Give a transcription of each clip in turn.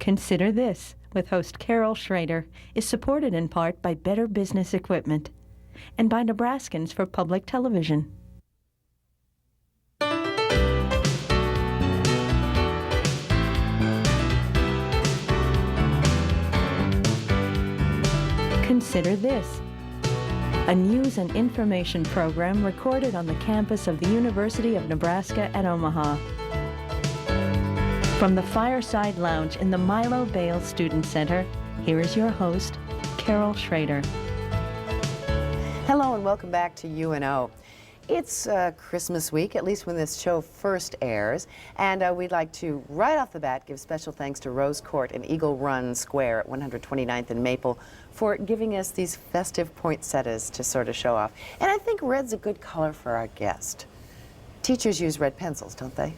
Consider This, with host Carol Schrader, is supported in part by Better Business Equipment and by Nebraskans for Public Television. Consider This, a news and information program recorded on the campus of the University of Nebraska at Omaha. From the Fireside Lounge in the Milo Bale Student Center, here is your host, Carol Schrader. Hello and welcome back to UNO. It's Christmas week, at least when this show first airs, and we'd like to, right off the bat, give special thanks to Rose Court and Eagle Run Square at 129th and Maple for giving us these festive poinsettias to sort of show off. And I think red's a good color for our guest. Teachers use red pencils, don't they?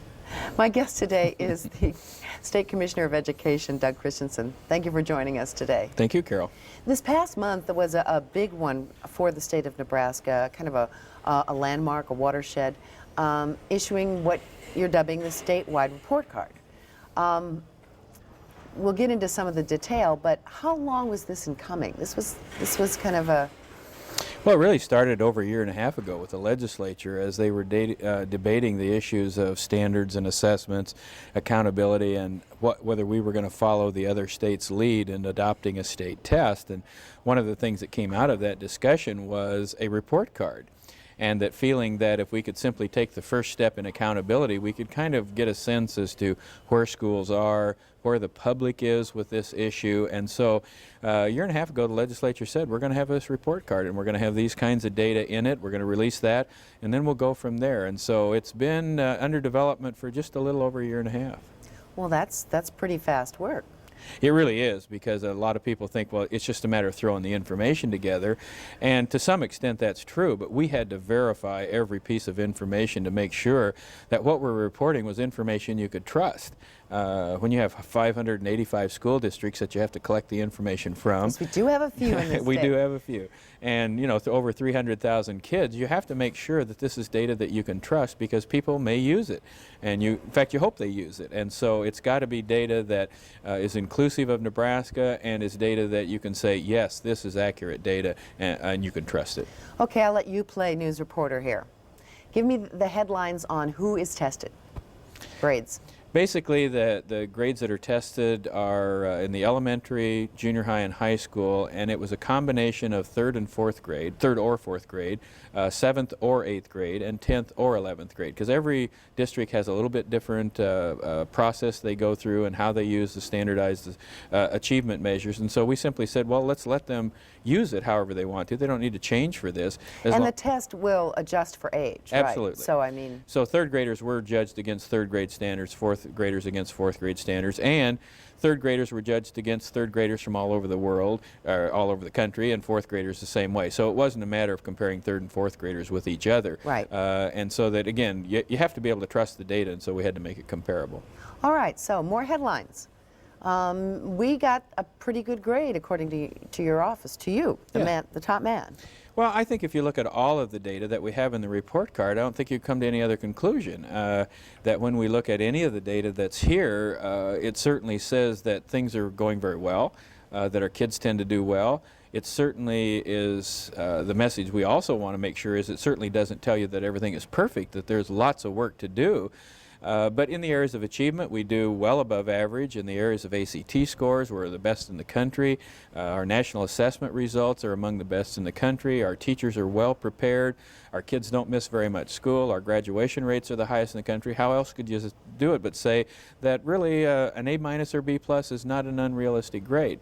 My guest today is the State Commissioner of Education, Doug Christensen. Thank you for joining us today. Thank you, Carol. This past month was a big one for the state of Nebraska, kind of a landmark, a watershed, issuing what you're dubbing the statewide report card. We'll get into some of the detail, but how long was this in coming? This was kind of a... Well, it really started over a year and a half ago with the legislature as they were debating the issues of standards and assessments, accountability, and whether we were going to follow the other states' lead in adopting a state test. And one of the things that came out of that discussion was a report card. And that feeling that if we could simply take the first step in accountability, we could kind of get a sense as to where schools are, where the public is with this issue. And so a year and a half ago, the legislature said, we're going to have this report card and we're going to have these kinds of data in it. We're going to release that, and then we'll go from there. And so it's been under development for just a little over a year and a half. Well, that's pretty fast work. It really is, because a lot of people think, well, it's just a matter of throwing the information together, and to some extent that's true, but we had to verify every piece of information to make sure that what we're reporting was information you could trust. When you have 585 school districts that you have to collect the information from. Yes, we do have a few in this We state. do have a few. And, you know, over 300,000 kids, you have to make sure that this is data that you can trust, because people may use it. And in fact, you hope they use it. And so it's got to be data that is inclusive of Nebraska and is data that you can say, yes, this is accurate data, and you can trust it. Okay, I'll let you play news reporter here. Give me the headlines on who is tested. Grades. Basically, the grades that are tested are in the elementary, junior high, and high school, and it was a combination of third or fourth grade, 7th or 8th grade, and 10th or 11th grade, because every district has a little bit different process they go through and how they use the standardized achievement measures. And so we simply said, well, let's let them use it however they want to. They don't need to change for this. And the test will adjust for age, absolutely. Right? So, I mean... So third graders were judged against third grade standards, fourth graders against fourth grade standards, and third graders were judged against third graders from all over the world, all over the country, and fourth graders the same way. So it wasn't a matter of comparing third and fourth graders with each other. Right. And so that, again, you have to be able to trust the data, and so we had to make it comparable. All right, so more headlines. We got a pretty good grade, according to your office, to you, the top man. Well, I think if you look at all of the data that we have in the report card, I don't think you come to any other conclusion. That when we look at any of the data that's here, it certainly says that things are going very well, that our kids tend to do well. It certainly is, the message we also want to make sure is it certainly doesn't tell you that everything is perfect, that there's lots of work to do. But in the areas of achievement, we do well above average. In the areas of ACT scores, we're the best in the country. Our national assessment results are among the best in the country. Our teachers are well prepared. Our kids don't miss very much school. Our graduation rates are the highest in the country. How else could you do it but say that really an A- or B+ is not an unrealistic grade?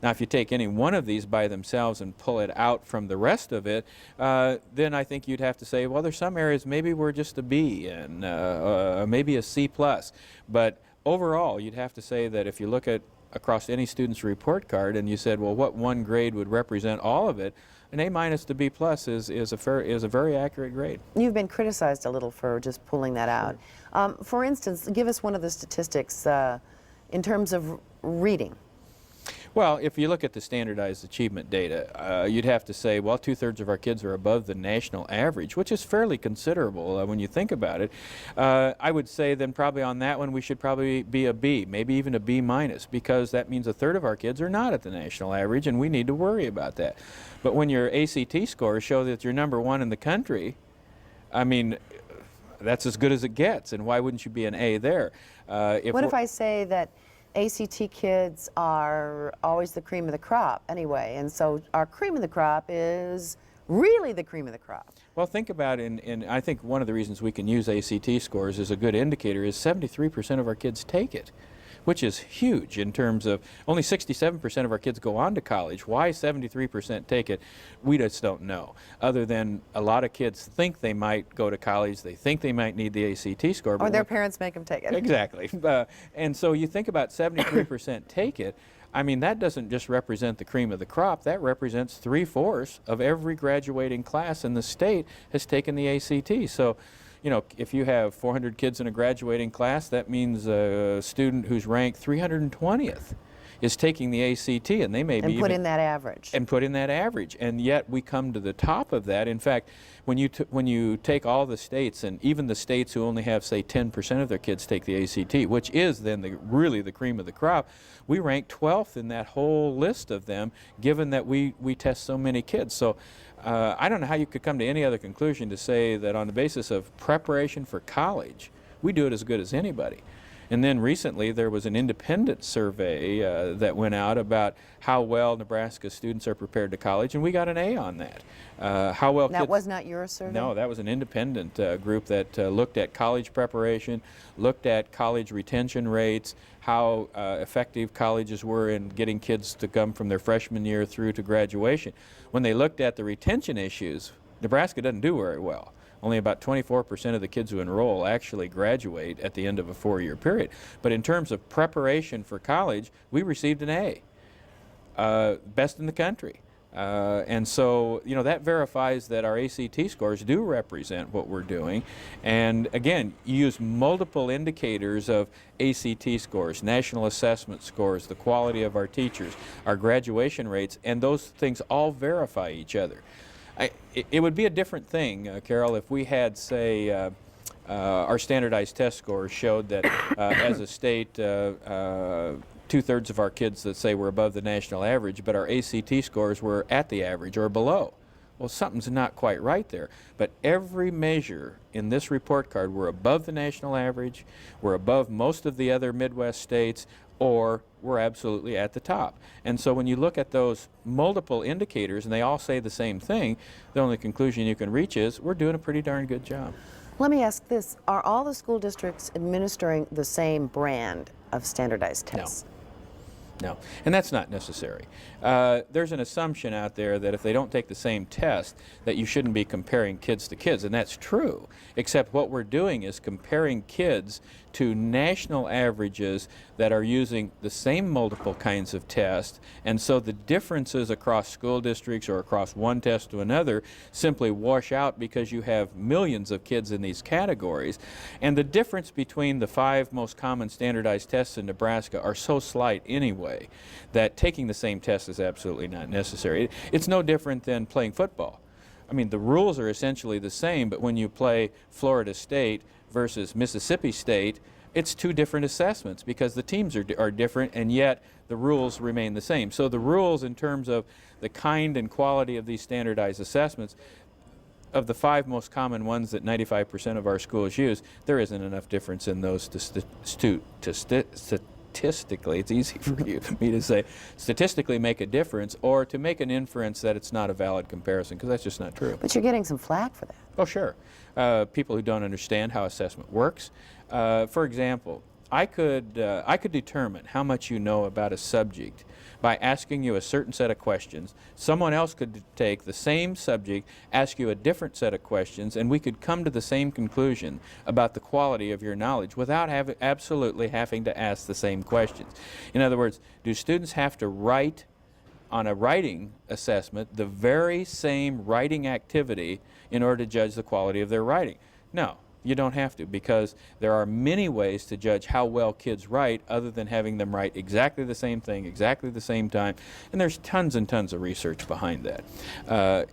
Now, if you take any one of these by themselves and pull it out from the rest of it, then I think you'd have to say, well, there's some areas maybe we're just a B and maybe a C+. But overall, you'd have to say that if you look at across any student's report card and you said, well, what one grade would represent all of it, an A- to B+ is a very accurate grade. You've been criticized a little for just pulling that out. For instance, give us one of the statistics in terms of reading. Well, if you look at the standardized achievement data, you'd have to say, well, 2/3 of our kids are above the national average, which is fairly considerable when you think about it. I would say then probably on that one we should probably be a B, maybe even a B minus, because that means 1/3 of our kids are not at the national average, and we need to worry about that. But when your ACT scores show that you're #1 in the country, I mean, that's as good as it gets, and why wouldn't you be an A there? What if I say that ACT kids are always the cream of the crop anyway, and so our cream of the crop is really the cream of the crop? Well, think about it, and I think one of the reasons we can use ACT scores as a good indicator is 73% of our kids take it, which is huge in terms of only 67% of our kids go on to college. Why 73% take it, we just don't know, other than a lot of kids think they might go to college, they think they might need the ACT score. Or their parents make them take it. Exactly. And so you think about 73% take it. I mean, that doesn't just represent the cream of the crop, that represents 3/4 of every graduating class in the state has taken the ACT. So, you know, if you have 400 kids in a graduating class, that means a student who's ranked 320th is taking the ACT, and they may be put in that average. And put in that average, and yet we come to the top of that. In fact, when you take all the states, and even the states who only have, say, 10% of their kids take the ACT, which is then really the cream of the crop, we rank 12th in that whole list of them, given that we test so many kids. So I don't know how you could come to any other conclusion to say that on the basis of preparation for college, we do it as good as anybody. And then recently there was an independent survey that went out about how well Nebraska students are prepared to college, and we got an A on that. How well that was not your survey? No, that was an independent group that looked at college preparation, looked at college retention rates, how effective colleges were in getting kids to come from their freshman year through to graduation. When they looked at the retention issues, Nebraska doesn't do very well. Only about 24% of the kids who enroll actually graduate at the end of a 4-year period. But in terms of preparation for college, we received an A, best in the country. And so, you know, that verifies that our ACT scores do represent what we're doing. And again, you use multiple indicators of ACT scores, national assessment scores, the quality of our teachers, our graduation rates, and those things all verify each other. It would be a different thing, Carol, if we had, say, our standardized test scores showed that as a state, 2/3 of our kids that say we're above the national average, but our ACT scores were at the average or below. Well, something's not quite right there. But every measure in this report card, we're above the national average, we're above most of the other Midwest states, or we're absolutely at the top. And so when you look at those multiple indicators and they all say the same thing, the only conclusion you can reach is we're doing a pretty darn good job. Let me ask this. Are all the school districts administering the same brand of standardized tests? No, and that's not necessary. There's an assumption out there that if they don't take the same test, that you shouldn't be comparing kids to kids, and that's true, except what we're doing is comparing kids to national averages that are using the same multiple kinds of tests, and so the differences across school districts or across one test to another simply wash out because you have millions of kids in these categories. And the difference between the 5 most common standardized tests in Nebraska are so slight anyway that taking the same test is absolutely not necessary. It's no different than playing football. I mean, the rules are essentially the same, but when you play Florida State versus Mississippi State, it's 2 different assessments because the teams are different, and yet the rules remain the same. So the rules in terms of the kind and quality of these standardized assessments, of the 5 most common ones that 95% of our schools use, there isn't enough difference in those to statistically, it's easy for me to say, statistically make a difference, or to make an inference that it's not a valid comparison, because that's just not true. But you're getting some flack for that. Oh, sure. People who don't understand how assessment works. For example, I could determine how much you know about a subject by asking you a certain set of questions. Someone else could take the same subject, ask you a different set of questions, and we could come to the same conclusion about the quality of your knowledge without absolutely having to ask the same questions. In other words, do students have to write on a writing assessment the very same writing activity in order to judge the quality of their writing? No. You don't have to, because there are many ways to judge how well kids write other than having them write exactly the same thing, exactly the same time, and there's tons and tons of research behind that.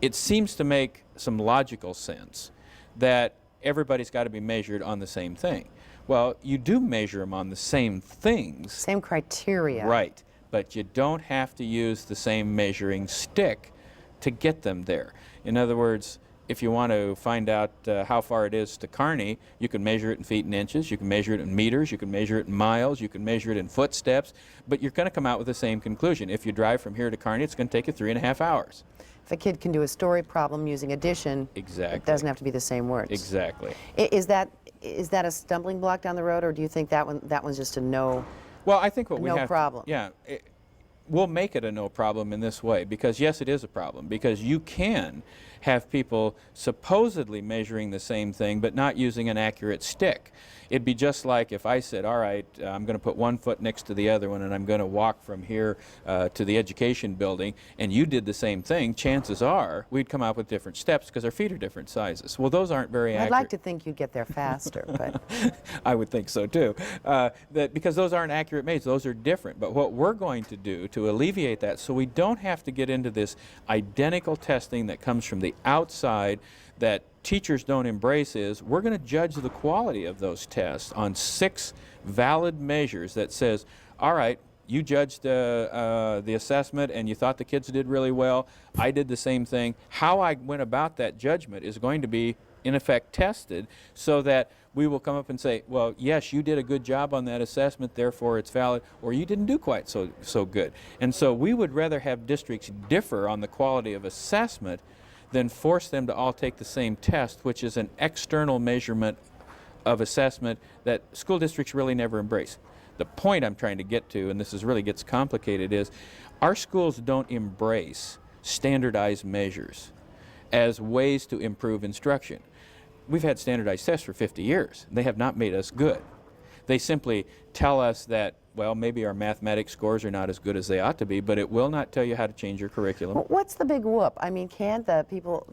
It seems to make some logical sense that everybody's got to be measured on the same thing. Well, you do measure them on the same things. Same criteria. Right, but you don't have to use the same measuring stick to get them there. In other words, if you want to find out how far it is to Kearney, you can measure it in feet and inches, you can measure it in meters, you can measure it in miles, you can measure it in footsteps, but you're going to come out with the same conclusion. If you drive from here to Kearney, it's going to take you 3.5 hours. If a kid can do a story problem using addition, Exactly. it doesn't have to be the same words. Exactly. Is that a stumbling block down the road, or do you think that one's just a no? Well, I think what we No have problem. Yeah, we'll make it a no problem in this way, because yes, it is a problem, because you can have people supposedly measuring the same thing but not using an accurate stick. It'd be just like if I said, all right, I'm going to put one foot next to the other one and I'm going to walk from here to the education building, and you did the same thing, chances are we'd come out with different steps because our feet are different sizes. Well, those aren't very accurate. I'd like to think you'd get there faster, but I would think so too. Because those aren't accurate measures, those are different. But what we're going to do to alleviate that, so we don't have to get into this identical testing that comes from the outside that teachers don't embrace, is we're going to judge the quality of those tests on 6 valid measures that says, all right, you judged the assessment and you thought the kids did really well. I did the same thing. How I went about that judgment is going to be, in effect, tested, so that we will come up and say, well, yes, you did a good job on that assessment, therefore it's valid, or you didn't do quite so good. And so we would rather have districts differ on the quality of assessment than force them to all take the same test, which is an external measurement of assessment that school districts really never embrace. The point I'm trying to get to, and this really gets complicated, is our schools don't embrace standardized measures as ways to improve instruction. We've had standardized tests for 50 years. They have not made us good. They simply tell us that, well, maybe our mathematics scores are not as good as they ought to be, but it will not tell you how to change your curriculum. what's the big whoop? I mean, can't the people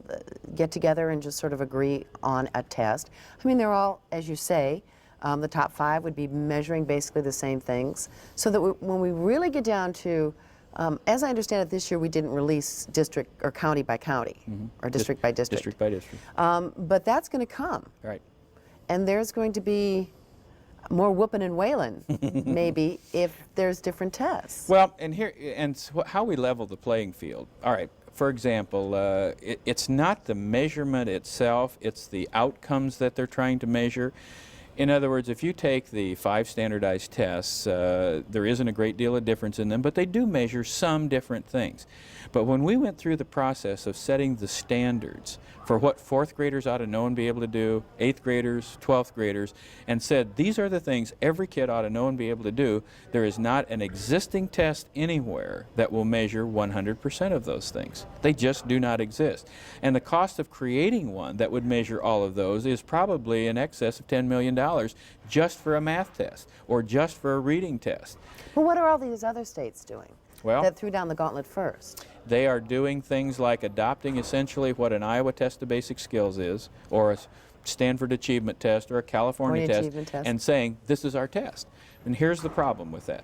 get together and just sort of agree on a test? I mean, they're all, as you say, the top 5 would be measuring basically the same things, so that when we really get down to, as I understand it, this year we didn't release district or county by county, or district by district. District by district. But that's going to come. Right. And there's going to be more whooping and wailing, maybe, if there's different tests. Well, how we level the playing field. All right, for example, it's not the measurement itself, it's the outcomes that they're trying to measure. In other words, if you take the 5 standardized tests, there isn't a great deal of difference in them, but they do measure some different things. But when we went through the process of setting the standards for what 4th graders ought to know and be able to do, 8th graders, 12th graders, and said these are the things every kid ought to know and be able to do, there is not an existing test anywhere that will measure 100% of those things. They just do not exist. And the cost of creating one that would measure all of those is probably in excess of $10 million just for a math test or just for a reading test. Well, what are all these other states doing? Well, that threw down the gauntlet first. They are doing things like adopting essentially what an Iowa Test of Basic Skills is, or a Stanford Achievement Test, or a California test, and saying, this is our test. And here's the problem with that.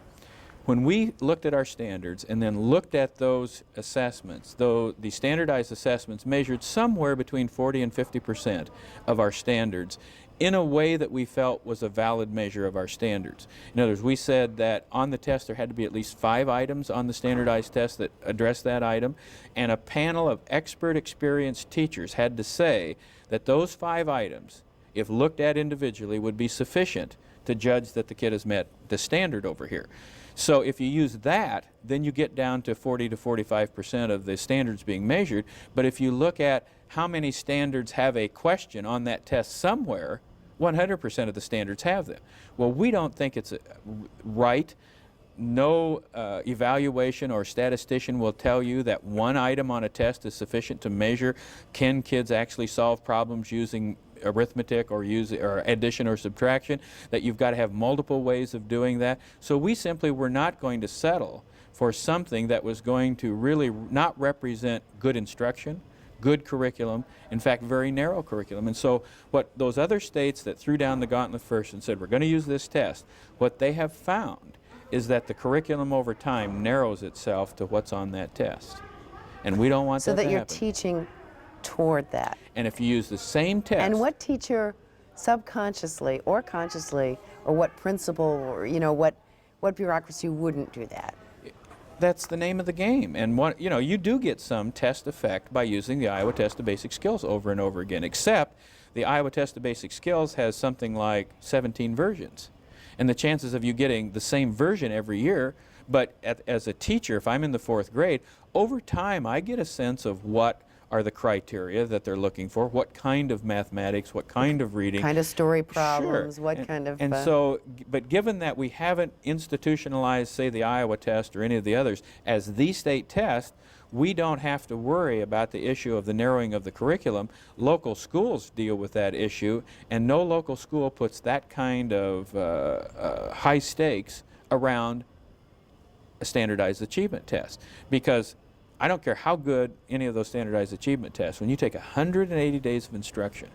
When we looked at our standards and then looked at those assessments, though the standardized assessments measured somewhere between 40 and 50% of our standards in a way that we felt was a valid measure of our standards. In other words, we said that on the test there had to be at least 5 items on the standardized test that address that item, and a panel of expert, experienced teachers had to say that those 5 items, if looked at individually, would be sufficient to judge that the kid has met the standard over here. So if you use that, then you get down to 40 to 45% of the standards being measured. But if you look at how many standards have a question on that test somewhere, 100% of the standards have them. Well, we don't think it's right. No evaluation or statistician will tell you that one item on a test is sufficient to measure can kids actually solve problems using arithmetic or addition or subtraction, that you've got to have multiple ways of doing that. So we simply were not going to settle for something that was going to really not represent good instruction, good curriculum, in fact, very narrow curriculum. And so what those other states that threw down the gauntlet first and said, we're going to use this test, what they have found is that the curriculum over time narrows itself to what's on that test. And we don't want So that that to you're happen. teaching toward that. And if you use the same test, And what teacher subconsciously or consciously, or what principal, or what bureaucracy wouldn't do that? that's the name of the game. And what, you do get some test effect by using the Iowa Test of Basic Skills over and over again, except the Iowa Test of Basic Skills has something like 17 versions. And the chances of you getting the same version every year, but as a teacher, if I'm in the 4th grade, over time I get a sense of what are the criteria that they're looking for, what kind of mathematics, what kind of reading. Kind of story problems, Sure. what kind of... And so, but given that we haven't institutionalized, say, the Iowa test or any of the others as the state test, we don't have to worry about the issue of the narrowing of the curriculum. Local schools deal with that issue, and no local school puts that kind of high stakes around a standardized achievement test. Because I don't care how good any of those standardized achievement tests, when you take 180 days of instruction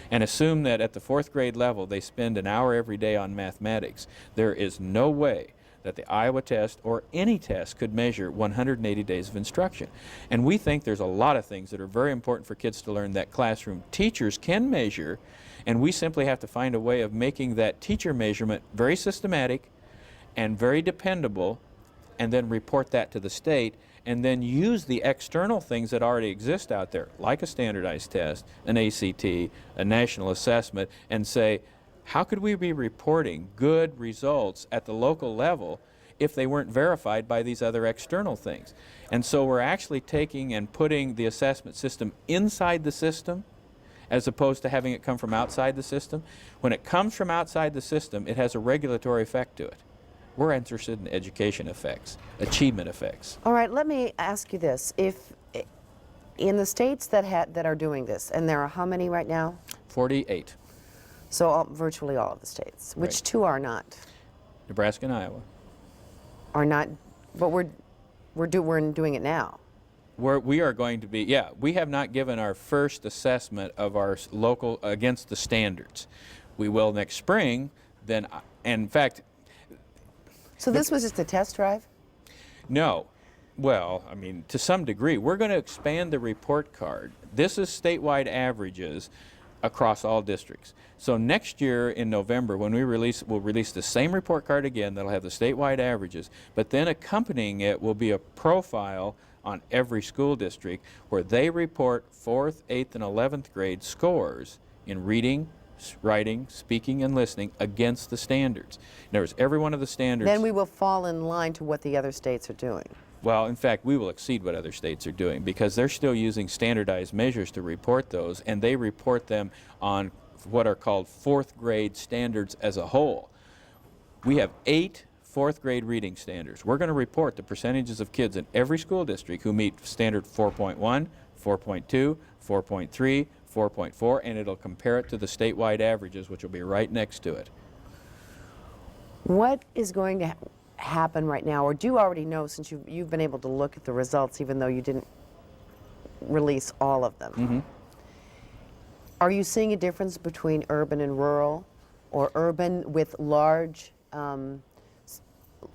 and assume that at the 4th grade level they spend an hour every day on mathematics, there is no way that the Iowa test or any test could measure 180 days of instruction. And we think there's a lot of things that are very important for kids to learn that classroom teachers can measure, and we simply have to find a way of making that teacher measurement very systematic and very dependable, and then report that to the state, and then use the external things that already exist out there, like a standardized test, an ACT, a national assessment, and say, how could we be reporting good results at the local level if they weren't verified by these other external things? And so we're actually taking and putting the assessment system inside the system as opposed to having it come from outside the system. When it comes from outside the system, it has a regulatory effect to it. We're interested in education effects, achievement effects. All right, let me ask you this. If in the states that are doing this, and there are how many right now? 48. So virtually all of the states. Which Right. two are not? Nebraska and Iowa. Are not, but we're doing it now. We are going to be, yeah, we have not given our first assessment of our local against the standards. We will next spring, then, and in fact, So this was just a test drive? no. Well, I mean, to some degree, we're going to expand the report card. This is statewide averages across all districts. So next year in November, when we'll release the same report card again that'll have the statewide averages, but then accompanying it will be a profile on every school district where they report 4th, 8th, and 11th grade scores in reading, writing, speaking, and listening against the standards. In other words, every one of the standards. Then we will fall in line to what the other states are doing. Well, in fact, we will exceed what other states are doing because they're still using standardized measures to report those, and they report them on what are called 4th grade standards as a whole. We have 8 4th grade reading standards. We're going to report the percentages of kids in every school district who meet standard 4.1, 4.2, 4.3, 4.4, and it'll compare it to the statewide averages, which will be right next to it. What is going to happen right now, or do you already know since you've been able to look at the results even though you didn't release all of them? Mm-hmm. Are you seeing a difference between urban and rural, or urban with large,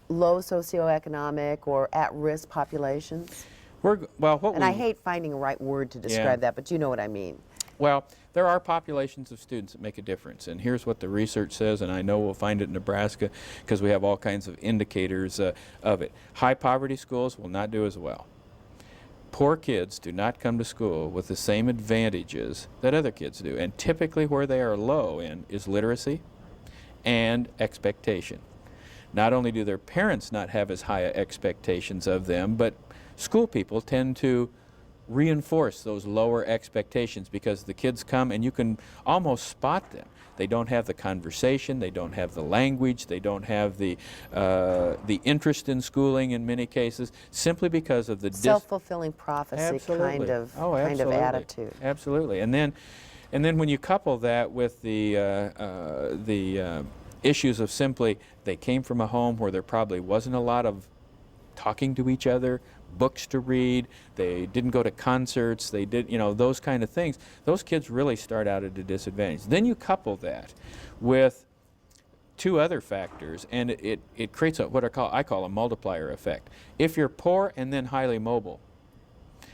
low socioeconomic or at-risk populations? And I hate finding a right word to describe that, but you know what I mean. Well, there are populations of students that make a difference, and here's what the research says, and I know we'll find it in Nebraska because we have all kinds of indicators of it. High poverty schools will not do as well. Poor kids do not come to school with the same advantages that other kids do, and typically where they are low in is literacy and expectation. Not only do their parents not have as high expectations of them, but school people tend to reinforce those lower expectations because the kids come and you can almost spot them. They don't have the conversation, they don't have the language, they don't have the interest in schooling in many cases, simply because of the self-fulfilling prophecy kind of attitude. Absolutely. And then when you couple that with the issues of simply they came from a home where there probably wasn't a lot of talking to each other, books to read, they didn't go to concerts, they did, those kind of things. Those kids really start out at a disadvantage. Then you couple that with two other factors, and it creates what I call a multiplier effect. If you're poor and then highly mobile,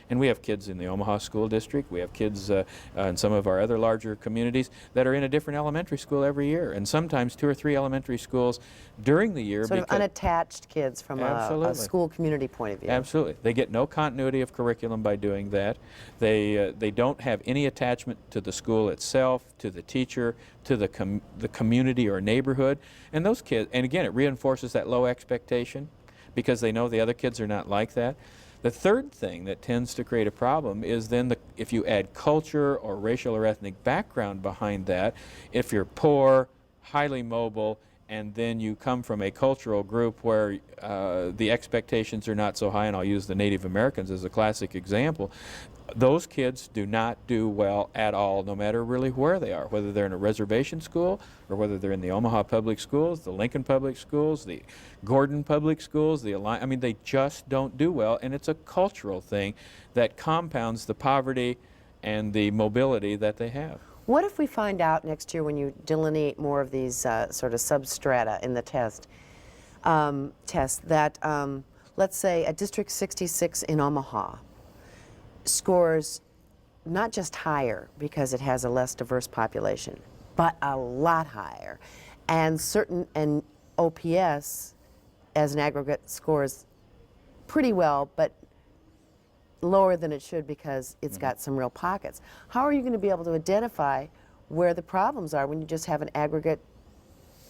and we have kids in the Omaha School District, we have kids in some of our other larger communities that are in a different elementary school every year, and sometimes 2 or 3 elementary schools during the year. Sort of unattached kids from a school community point of view. Absolutely. They get no continuity of curriculum by doing that. They don't have any attachment to the school itself, to the teacher, to the community or neighborhood. And those kids, and again, it reinforces that low expectation because they know the other kids are not like that. The third thing that tends to create a problem is then if you add culture or racial or ethnic background behind that, if you're poor, highly mobile, and then you come from a cultural group where the expectations are not so high, and I'll use the Native Americans as a classic example, those kids do not do well at all, no matter really where they are, whether they're in a reservation school or whether they're in the Omaha Public Schools, the Lincoln Public Schools, the Gordon Public Schools, they just don't do well, and it's a cultural thing that compounds the poverty and the mobility that they have. What if we find out next year when you delineate more of these sort of substrata in the test that, let's say, a District 66 in Omaha scores not just higher because it has a less diverse population, but a lot higher, and OPS as an aggregate scores pretty well, but lower than it should because it's got some real pockets. How are you going to be able to identify where the problems are when you just have an aggregate?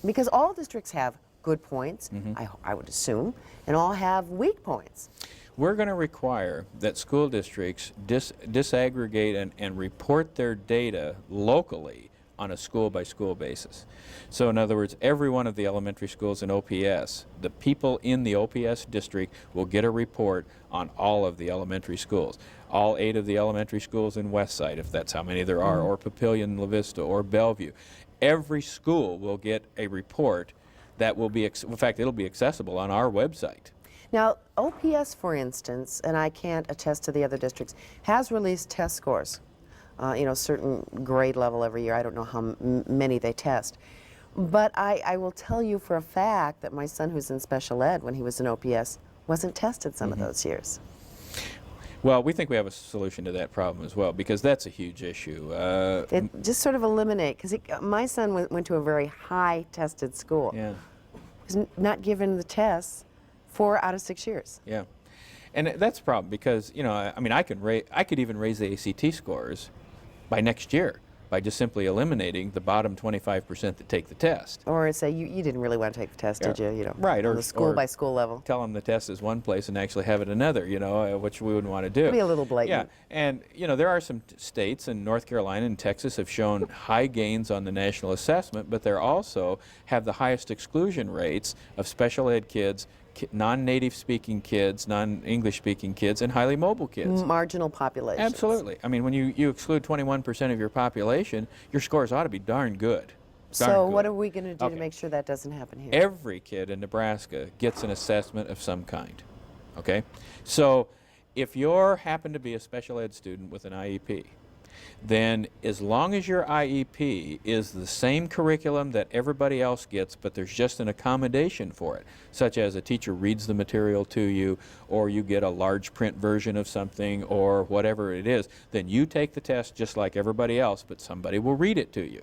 Because all districts have good points, I would assume, and all have weak points. We're going to require that school districts disaggregate and report their data locally on a school-by-school basis. So in other words, every one of the elementary schools in OPS, the people in the OPS district will get a report on all of the elementary schools. All 8 of the elementary schools in Westside, if that's how many there are, or Papillion, La Vista, or Bellevue. Every school will get a report that will be, in fact, it'll be accessible on our website. Now, OPS, for instance, and I can't attest to the other districts, has released test scores, certain grade level every year. I don't know how many they test. But I will tell you for a fact that my son, who's in special ed when he was in OPS, wasn't tested some of those years. Well, we think we have a solution to that problem as well, because that's a huge issue. It just sort of eliminate, because my son went to a very high-tested school. Yeah. He was not given the tests 4 out of 6 years. Yeah, and that's a problem because I could even raise the ACT scores by next year by just simply eliminating the bottom 25% that take the test. Or say you didn't really want to take the test, did you? Right, on the school by school level. Tell them the test is one place and actually have it another, which we wouldn't want to do. Be a little blatant. Yeah, and there are some states, and North Carolina and Texas have shown high gains on the national assessment, but they also have the highest exclusion rates of special ed kids, non-native speaking kids, non-English speaking kids, and highly mobile kids. Marginal populations. Absolutely. I mean, when you exclude 21% of your population, your scores ought to be darn good. So what are we going to do to make sure that doesn't happen here? Every kid in Nebraska gets an assessment of some kind. Okay? So if you happen to be a special ed student with an IEP, then as long as your IEP is the same curriculum that everybody else gets, but there's just an accommodation for it, such as a teacher reads the material to you, or you get a large print version of something, or whatever it is, then you take the test just like everybody else, but somebody will read it to you.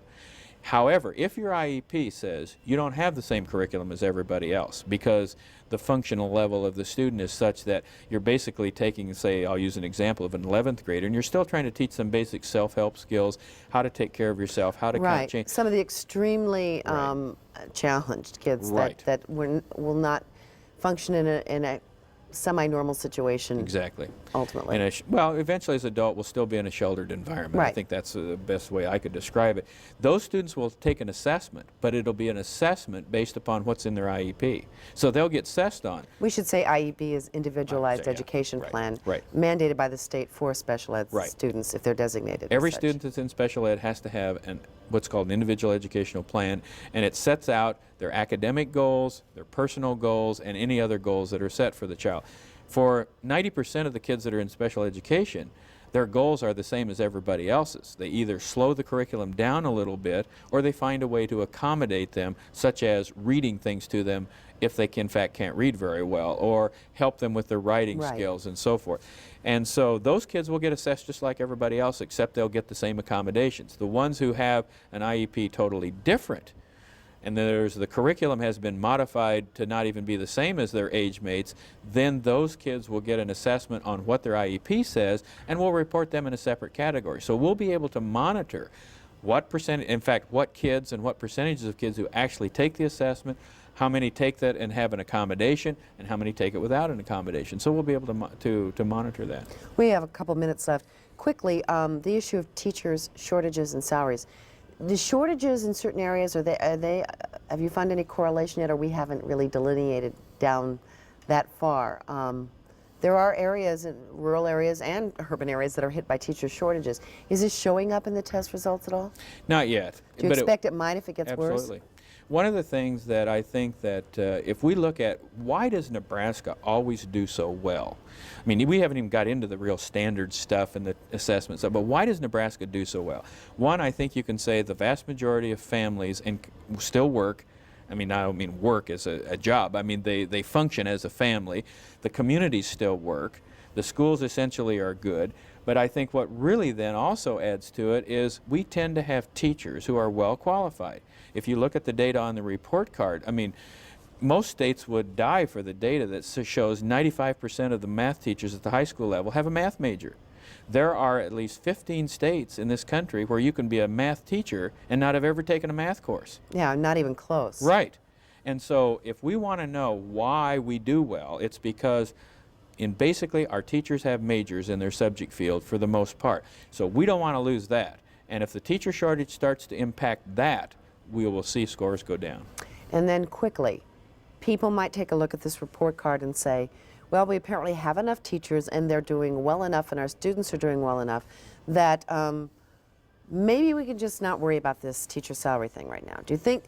However, if your IEP says you don't have the same curriculum as everybody else because the functional level of the student is such that you're basically taking, say, I'll use an example of an 11th grader, and you're still trying to teach them basic self-help skills, how to take care of yourself, how to count change. Some of the extremely challenged kids that will not function in a semi-normal situation. Exactly. Ultimately. Well, eventually as an adult will still be in a sheltered environment. Right. I think that's the best way I could describe it. Those students will take an assessment, but it'll be an assessment based upon what's in their IEP. So they'll get assessed on. We should say IEP is Individualized Education Plan, mandated by the state for special ed students if they're designated. Every student that's in special ed has to have what's called an individual educational plan, and it sets out their academic goals, their personal goals, and any other goals that are set for the child. For 90% of the kids that are in special education, their goals are the same as everybody else's. They either slow the curriculum down a little bit, or they find a way to accommodate them, such as reading things to them if they in fact can't read very well, or help them with their writing skills and so forth. And so those kids will get assessed just like everybody else, except they'll get the same accommodations. The ones who have an IEP totally different, and the curriculum has been modified to not even be the same as their age mates, then those kids will get an assessment on what their IEP says, and we'll report them in a separate category. So we'll be able to monitor what percentage, in fact, what kids and what percentages of kids who actually take the assessment, how many take that and have an accommodation, and how many take it without an accommodation. So we'll be able to monitor that. We have a couple minutes left. Quickly, the issue of teachers' shortages and salaries. The shortages in certain areas, have you found any correlation yet, or we haven't really delineated down that far? There are areas, rural areas and urban areas, that are hit by teacher shortages. Is this showing up in the test results at all? Not yet. Do you expect it might if it gets worse? Absolutely. One of the things that I think that if we look at why does Nebraska always do so well? I mean, we haven't even got into the real standard stuff and the assessment stuff, but why does Nebraska do so well? One, I think you can say the vast majority of families still work. I mean, I don't mean work as a job. I mean, they function as a family. The communities still work. The schools essentially are good. But I think what really then also adds to it is we tend to have teachers who are well qualified. If you look at the data on the report card, I mean, most states would die for the data that shows 95% of the math teachers at the high school level have a math major. There are at least 15 states in this country where you can be a math teacher and not have ever taken a math course. Yeah, not even close. Right. And so if we want to know why we do well, it's because basically our teachers have majors in their subject field for the most part. So we don't want to lose that. And if the teacher shortage starts to impact that, we will see scores go down. And then quickly, people might take a look at this report card and say, well, we apparently have enough teachers and they're doing well enough and our students are doing well enough that maybe we can just not worry about this teacher salary thing right now. Do you think,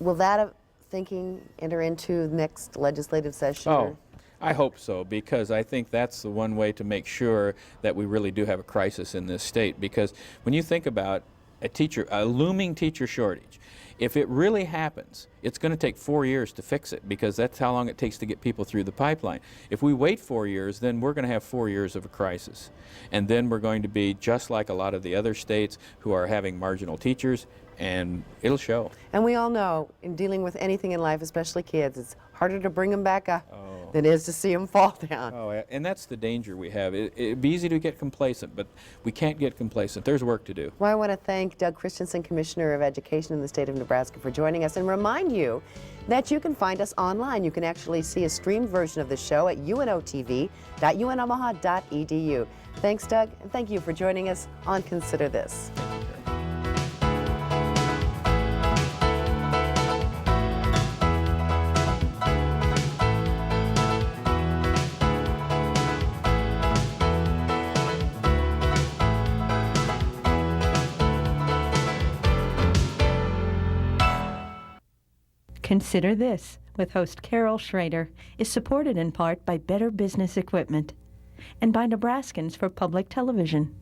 will that thinking enter into the next legislative session? Oh, I hope so, because I think that's the one way to make sure that we really do have a crisis in this state. Because when you think about a looming teacher shortage, if it really happens, it's going to take 4 years to fix it, because that's how long it takes to get people through the pipeline. If we wait 4 years, then we're going to have 4 years of a crisis. And then we're going to be just like a lot of the other states who are having marginal teachers, and it'll show. And we all know, in dealing with anything in life, especially kids, it's harder to bring them back up than it is to see them fall down. Oh, and that's the danger we have. It'd be easy to get complacent, but we can't get complacent. There's work to do. Well, I want to thank Doug Christensen, Commissioner of Education in the state of Nebraska, for joining us, and remind you that you can find us online. You can actually see a streamed version of the show at unotv.unomaha.edu. Thanks, Doug, and thank you for joining us on Consider This. Consider This, with host Carol Schrader, is supported in part by Better Business Equipment and by Nebraskans for Public Television.